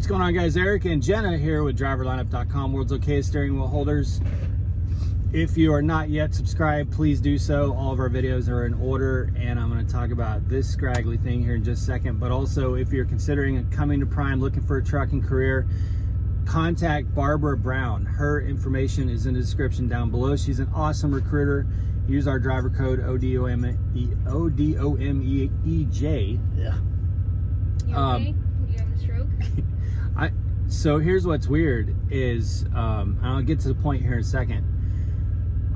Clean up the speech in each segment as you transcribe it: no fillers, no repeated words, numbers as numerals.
What's going on, guys? Eric and Jenna here with driverlineup.com, world's okayest steering wheel holders. If you are not yet subscribed, please do so. All of our videos are in order, and I'm going to talk about this scraggly thing here in just a second. But also, if you're considering coming to Prime, looking for a trucking career, contact Barbara Brown. Her information is in the description down below. She's an awesome recruiter. Use our driver code ODOMEJ. Yeah. You okay? You having a stroke? So here's what's weird is, I'll get to the point here in a second.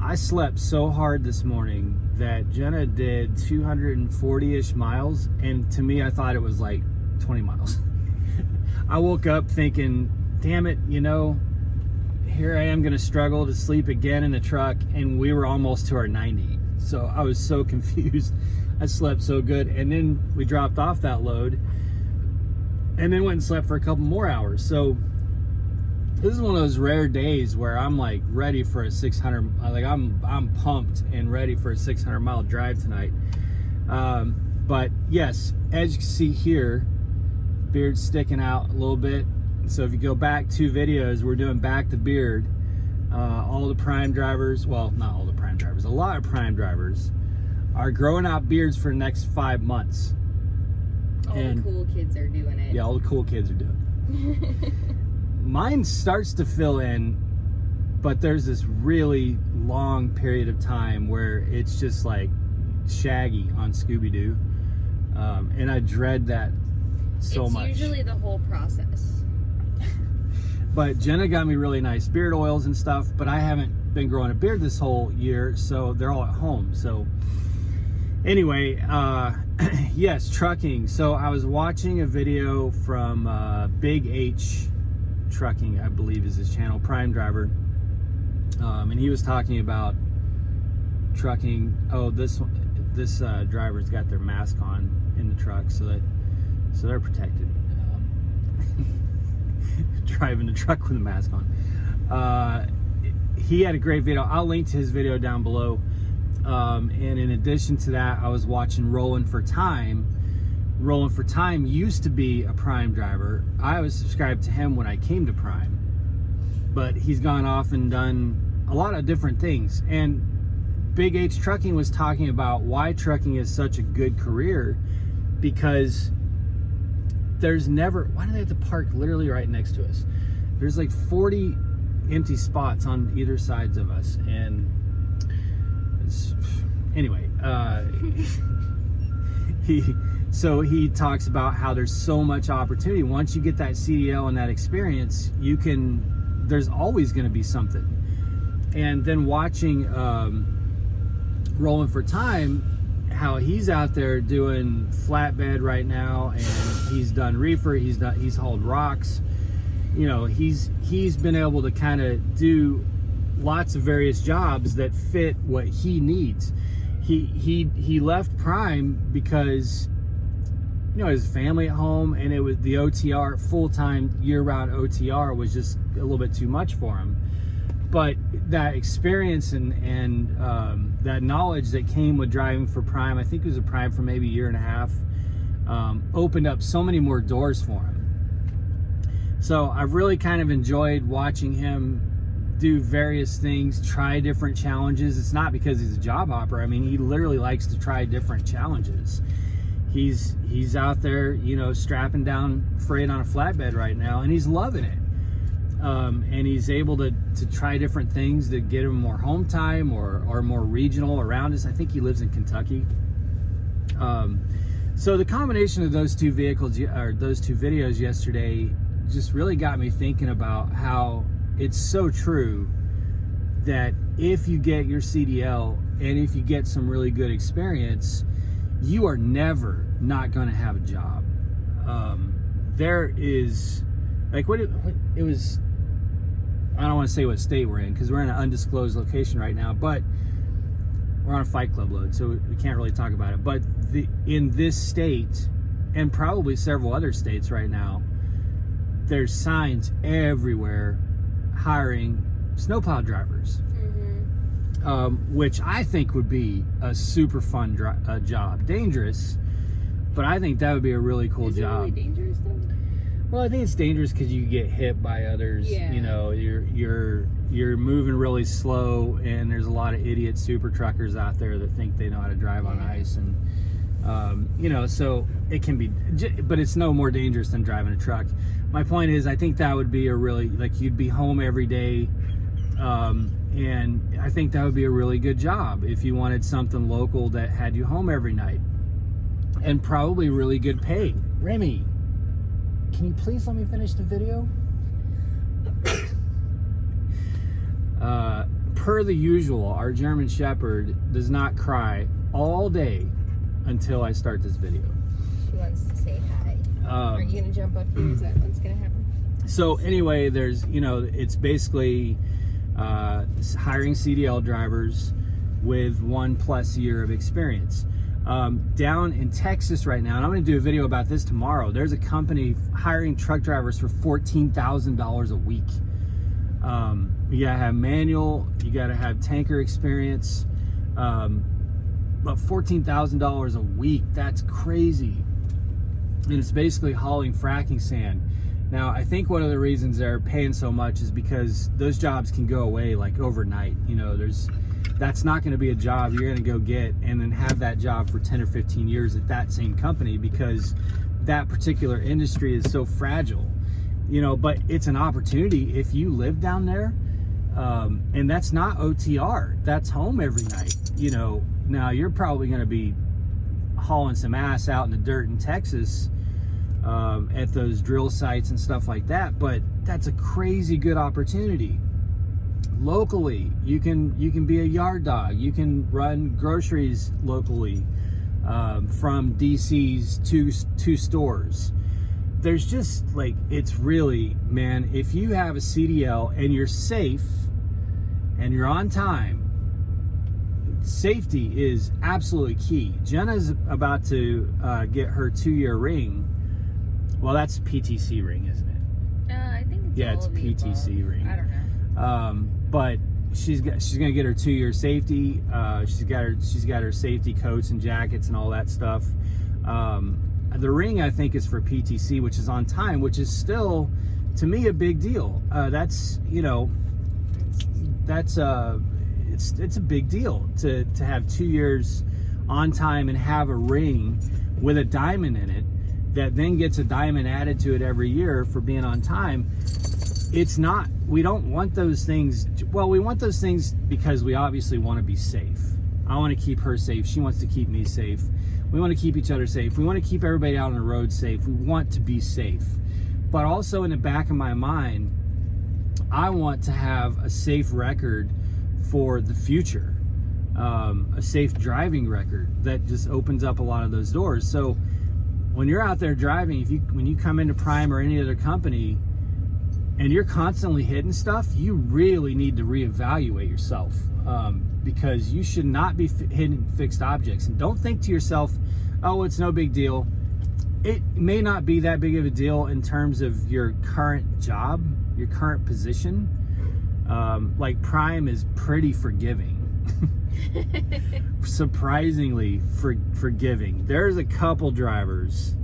I slept so hard this morning that Jenna did 240-ish miles, and to me, I thought it was like 20 miles. I woke up thinking, damn it, you know, here I am gonna struggle to sleep again in the truck, and we were almost to our 90. So I was so confused. I slept so good, and then we dropped off that load, and then went and slept for a couple more hours. So this is one of those rare days where I'm like ready for a 600, like I'm pumped and ready for a 600-mile drive tonight. But yes, as you can see here, beard's sticking out a little bit. So if you go back 2 videos, we're doing back to beard. All the Prime drivers, well, not all the Prime drivers, a lot of Prime drivers are growing out beards for the next 5 months. All the cool kids are doing it. Yeah, all the cool kids are doing it. Mine starts to fill in, but there's this really long period of time where it's just like Shaggy on Scooby-Doo. And I dread that so much. It's usually the whole process. But Jenna got me really nice beard oils and stuff, but I haven't been growing a beard this whole year, so they're all at home. So anyway, yes, trucking. So I was watching a video from Big H Trucking, I believe is his channel, Prime Driver, and he was talking about trucking. Oh, this driver's got their mask on in the truck, so they're protected. Driving the truck with a mask on. He had a great video. I'll link to his video down below. And in addition to that, I was watching Rolling for Time. Rolling for Time used to be a Prime driver. I was subscribed to him when I came to Prime, but he's gone off and done a lot of different things. And Big H Trucking was talking about why trucking is such a good career, because there's never, why do they have to park literally right next to us? There's like 40 empty spots on either sides of us, and anyway, he talks about how there's so much opportunity. Once you get that CDL and that experience, there's always going to be something. And then watching Rolling for Time, how he's out there doing flatbed right now, and he's done reefer, he's hauled rocks. You know, he's been able to kind of do lots of various jobs that fit what he needs. He left Prime because, you know, his family at home, and it was the OTR, full-time year-round OTR was just a little bit too much for him. But that experience and that knowledge that came with driving for Prime, I think it was a Prime for maybe a year and a half, opened up so many more doors for him. So I've really kind of enjoyed watching him do various things, try different challenges. It's not because he's a job hopper. I mean, he literally likes to try different challenges. He's out there, you know, strapping down freight on a flatbed right now, and he's loving it. And he's able to try different things to get him more home time or more regional around us. I think he lives in Kentucky. So the combination of those two vehicles, or those 2 videos yesterday, just really got me thinking about how it's so true that if you get your CDL and if you get some really good experience, you are never not going to have a job. There is, like, it was, I don't want to say what state we're in because we're in an undisclosed location right now, but we're on a Fight Club load, so we can't really talk about it. But in this state, and probably several other states right now, there's signs everywhere hiring snowplow drivers, which I think would be a super fun job. Dangerous, but I think that would be a really cool job. Is it really dangerous though? Well, I think it's dangerous because you get hit by others. Yeah. You know, you're moving really slow, and there's a lot of idiot super truckers out there that think they know how to drive on ice, and you know, so it can be, but it's no more dangerous than driving a truck. My point is, I think that would be a really, like, you'd be home every day, and I think that would be a really good job if you wanted something local that had you home every night, and probably really good pay. Remy, can you please let me finish the video? Per the usual, our German Shepherd does not cry all day until I start this video. She wants to say hi. Are you going to jump up here? Is that what's going to happen? So anyway, there's, you know, it's basically hiring CDL drivers with 1+ year of experience. Down in Texas right now, and I'm going to do a video about this tomorrow, there's a company hiring truck drivers for $14,000 a week. You gotta have manual, you gotta have tanker experience, but $14,000 a week, that's crazy. And it's basically hauling fracking sand. Now, I think one of the reasons they're paying so much is because those jobs can go away like overnight. You know, that's not going to be a job you're going to go get and then have that job for 10 or 15 years at that same company, because that particular industry is so fragile, you know. But it's an opportunity if you live down there, and that's not OTR, that's home every night, you know. Now, you're probably going to be hauling some ass out in the dirt in Texas at those drill sites and stuff like that, but that's a crazy good opportunity. Locally, you can be a yard dog, you can run groceries locally from DC's two stores. There's just, like, it's really, man, if you have a CDL and you're safe and you're on time, safety is absolutely key. Jenna's about to get her 2-year ring. Well, that's PTC ring, isn't it? I think it's yeah, all it's of the PTC above. ring. I don't know. But she's gonna get her 2-year safety. She's got her safety coats and jackets and all that stuff. The ring, I think, is for PTC, which is on time, which is still, to me, a big deal. That's, you know, that's it's a big deal to have 2 years on time and have a ring with a diamond in it that then gets a diamond added to it every year for being on time. It's not, we don't want those things. Well, we want those things because we obviously want to be safe. I want to keep her safe. She wants to keep me safe. We want to keep each other safe. We want to keep everybody out on the road safe. We want to be safe. But also, in the back of my mind, I want to have a safe record for the future, a safe driving record that just opens up a lot of those doors. So when you're out there driving, when you come into Prime or any other company and you're constantly hitting stuff, you really need to reevaluate yourself, because you should not be hitting fixed objects. And don't think to yourself, oh, it's no big deal. It may not be that big of a deal in terms of your current job, your current position. Like, Prime is pretty forgiving. Surprisingly forgiving. There's a couple drivers.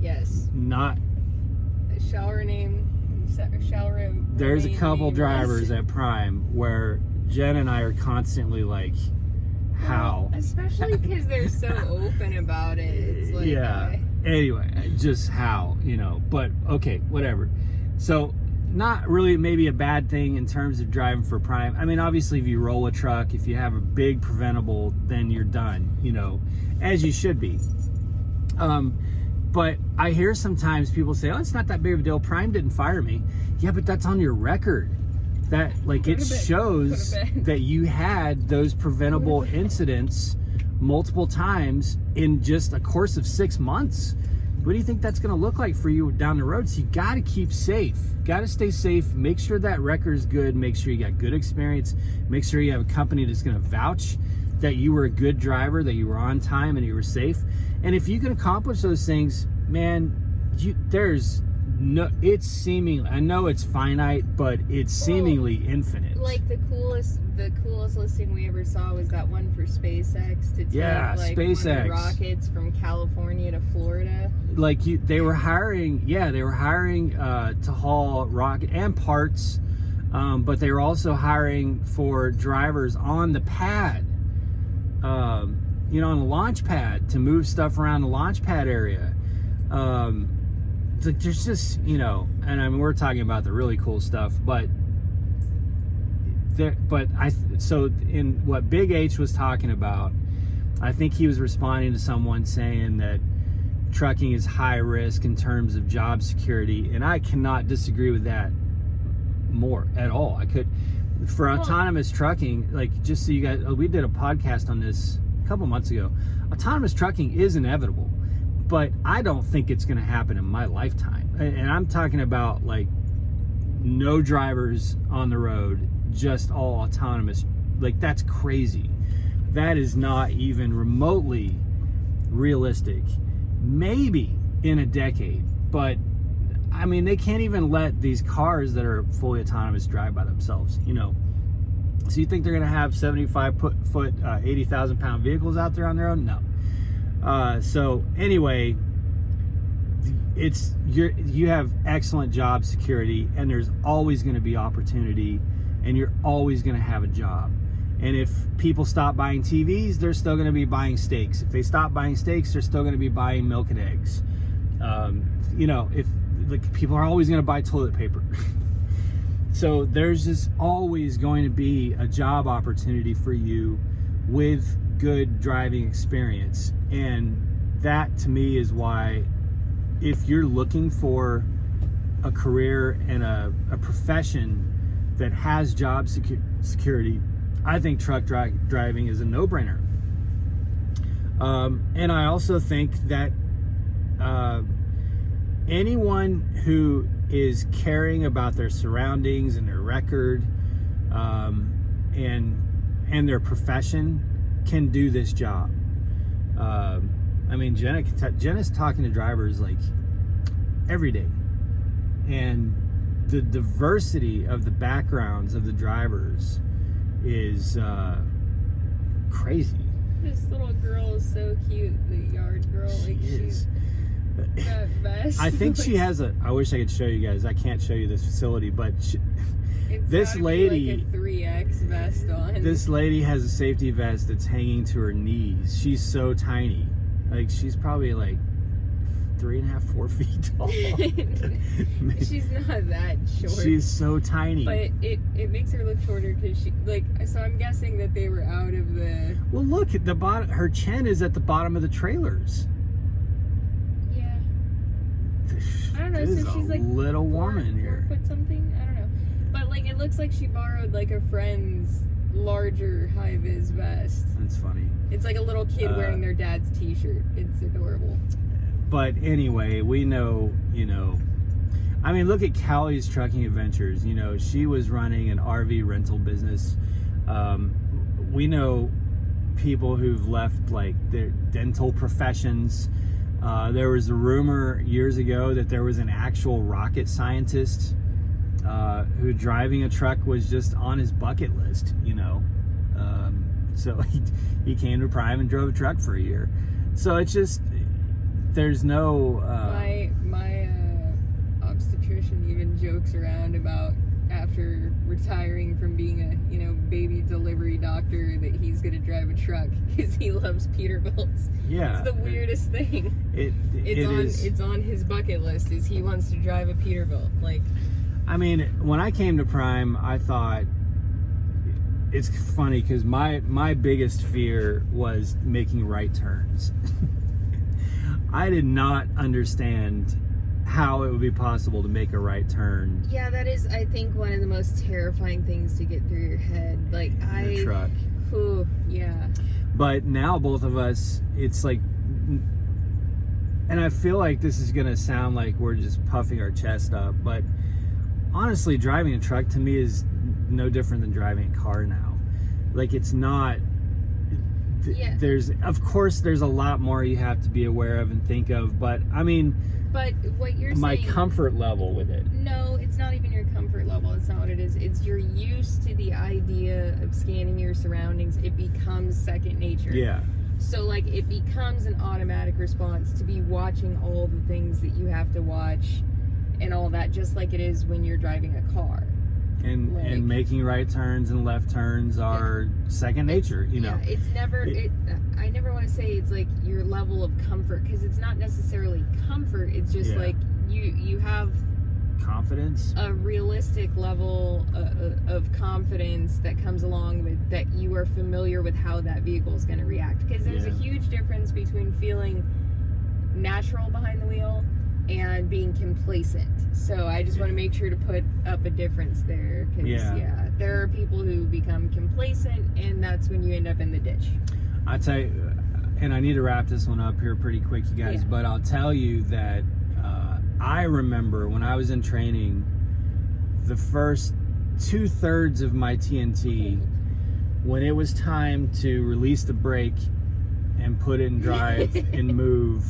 Yes. Not. There's a couple drivers at Prime where Jen and I are constantly like, how? Well, especially because they're so open about it. It's like, yeah. Anyway, just how, you know. But okay, whatever. So, not really maybe a bad thing in terms of driving for Prime. I mean, obviously, if you roll a truck, if you have a big preventable, then you're done, you know, as you should be. But I hear sometimes people say, oh, it's not that big of a deal. Prime didn't fire me. Yeah, but that's on your record. That, like, it shows that you had those preventable incidents multiple times in just a course of 6 months. What do you think that's going to look like for you down the road? So you got to keep safe. Got to stay safe. Make sure that record is good. Make sure you got good experience. Make sure you have a company that's going to vouch that you were a good driver, that you were on time, and you were safe. And if you can accomplish those things, man, there's no, it's seemingly, I know it's finite, but it's seemingly infinite. Like the coolest listing we ever saw was that one for SpaceX to take like SpaceX. one of the rockets from California to Florida. like they were hiring to haul rock and parts, but they were also hiring for drivers on the pad, on the launch pad, to move stuff around the launch pad area. Like there's just, and I mean, we're talking about the really cool stuff, but so in what Big H was talking about, I think he was responding to someone saying that trucking is high risk in terms of job security, and I cannot disagree with that more at all. For autonomous trucking, like, just so you guys, we did a podcast on this a couple months ago. Autonomous trucking is inevitable, but I don't think it's going to happen in my lifetime. And I'm talking about like no drivers on the road, just all autonomous. Like, that's crazy. That is not even remotely realistic. Maybe in a decade, but I mean, they can't even let these cars that are fully autonomous drive by themselves, So you think they're going to have 75-foot, 80,000-pound vehicles out there on their own? No. So anyway, you have excellent job security, and there's always going to be opportunity, and you're always going to have a job. And if people stop buying TVs, they're still going to be buying steaks. If they stop buying steaks, they're still going to be buying milk and eggs. If like, people are always going to buy toilet paper. So there's just always going to be a job opportunity for you with good driving experience. And that, to me, is why, if you're looking for a career and a profession that has job security, I think truck driving is a no-brainer. And I also think that anyone who is caring about their surroundings and their record, and their profession, can do this job. I mean, Jenna's talking to drivers like every day, and the diversity of the backgrounds of the drivers is crazy. This little girl is so cute, the yard girl. She's that vest. I think she has I wish I could show you guys. I can't show you this facility, but this lady, like a 3X vest on. This lady has a safety vest that's hanging to her knees. She's so tiny. Like, she's probably like 3.5, 4 feet tall. She's not that short. She's so tiny. But it makes her look shorter because she, like, so I'm guessing that they were out of the... Well, look at the bottom. Her chin is at the bottom of the trailers. Yeah. I don't know, so she's like little woman here. 4 foot something? I don't know. But, like, it looks like she borrowed, like, a friend's larger high-vis vest. That's funny. It's like a little kid wearing their dad's t-shirt. It's adorable. But anyway, we know, I mean, look at Callie's trucking adventures. She was running an RV rental business. We know people who've left, like, their dental professions. There was a rumor years ago that there was an actual rocket scientist who driving a truck was just on his bucket list, so he came to Prime and drove a truck for a year. So it's just, there's no... My obstetrician even jokes around about, after retiring from being a baby delivery doctor, that he's going to drive a truck because he loves Peterbilts. Yeah. It's the weirdest thing. It's on his bucket list, is he wants to drive a Peterbilt. Like, I mean, when I came to Prime, I thought, it's funny because my biggest fear was making right turns. I did not understand how it would be possible to make a right turn. Yeah, that is, I think, one of the most terrifying things to get through your head. Like, in a truck. Ooh, yeah. But now both of us, it's like, and I feel like this is going to sound like we're just puffing our chest up, but honestly, driving a truck to me is no different than driving a car now. Like, it's not... Yeah. There's a lot more you have to be aware of and think of, but I mean, but what you're my saying, comfort level with it. No, it's not even your comfort level. It's not what it is. It's you're used to the idea of scanning your surroundings. It becomes second nature. Yeah. So like it becomes an automatic response to be watching all the things that you have to watch and all that, just like it is when you're driving a car. And Like, and making right turns and left turns are second nature, you know. Yeah, it's never. I never want to say it's like your level of comfort, because it's not necessarily comfort. It's just like you have confidence, a realistic level of confidence that comes along with that. You are familiar with how that vehicle is going to react, because there's a huge difference between feeling natural behind the wheel and being complacent. So I just want to make sure to put up a difference there, because there are people who become complacent, and that's when you end up in the ditch. I tell you, and I need to wrap this one up here pretty quick, you guys, but I'll tell you that I remember when I was in training, the first 2/3 of my TNT, when it was time to release the brake and put it in drive and move,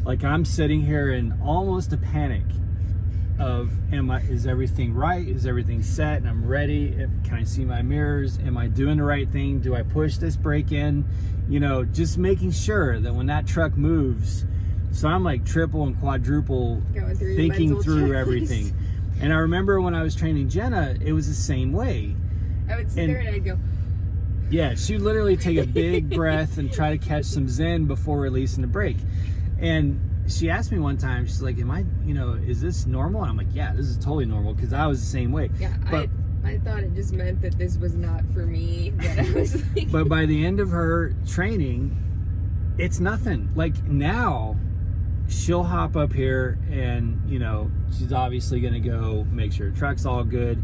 like I'm sitting here in almost a panic of, is everything right? Is everything set? And I'm ready. Can I see my mirrors? Am I doing the right thing? Do I push this brake in? You know, just making sure that when that truck moves, so I'm like triple and quadruple thinking through everything. And I remember when I was training Jenna, it was the same way. I would sit there and I'd go, yeah, she'd literally take a big breath and try to catch some zen before releasing the brake. And she asked me one time, she's like, is this normal? And I'm like, yeah, this is totally normal, because I was the same way. Yeah, but I thought it just meant that this was not for me. That I was like, but by the end of her training, it's nothing. Like now, she'll hop up here and, she's obviously going to go make sure her truck's all good.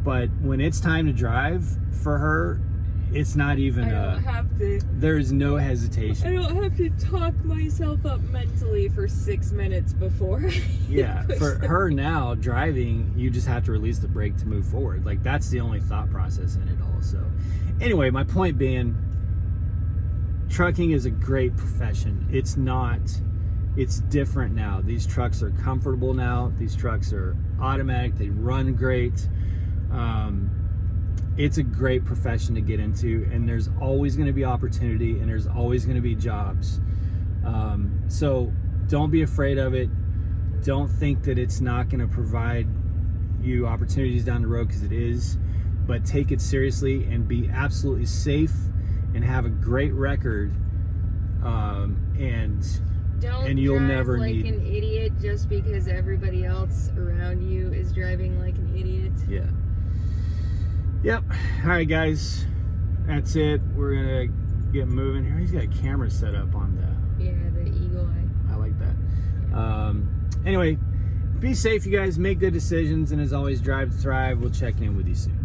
But when it's time to drive for her, it's not even there's no hesitation. I don't have to talk myself up mentally for 6 minutes before. Yeah, for her now, driving, you just have to release the brake to move forward. Like, that's the only thought process in it all. So anyway, my point being, trucking is a great profession. It's different now. These trucks are comfortable now. These trucks are automatic. They run great. It's a great profession to get into, and there's always going to be opportunity, and there's always going to be jobs. So don't be afraid of it. Don't think that it's not going to provide you opportunities down the road, because it is. But take it seriously and be absolutely safe and have a great record. Don't you'll drive never like need an idiot just because everybody else around you is driving like an idiot. Yeah. Yep. All right, guys. That's it. We're gonna get moving here. He's got a camera set up on the Eagle Eye. I like that. Anyway, be safe, you guys. Make good decisions, and as always, drive to thrive. We'll check in with you soon.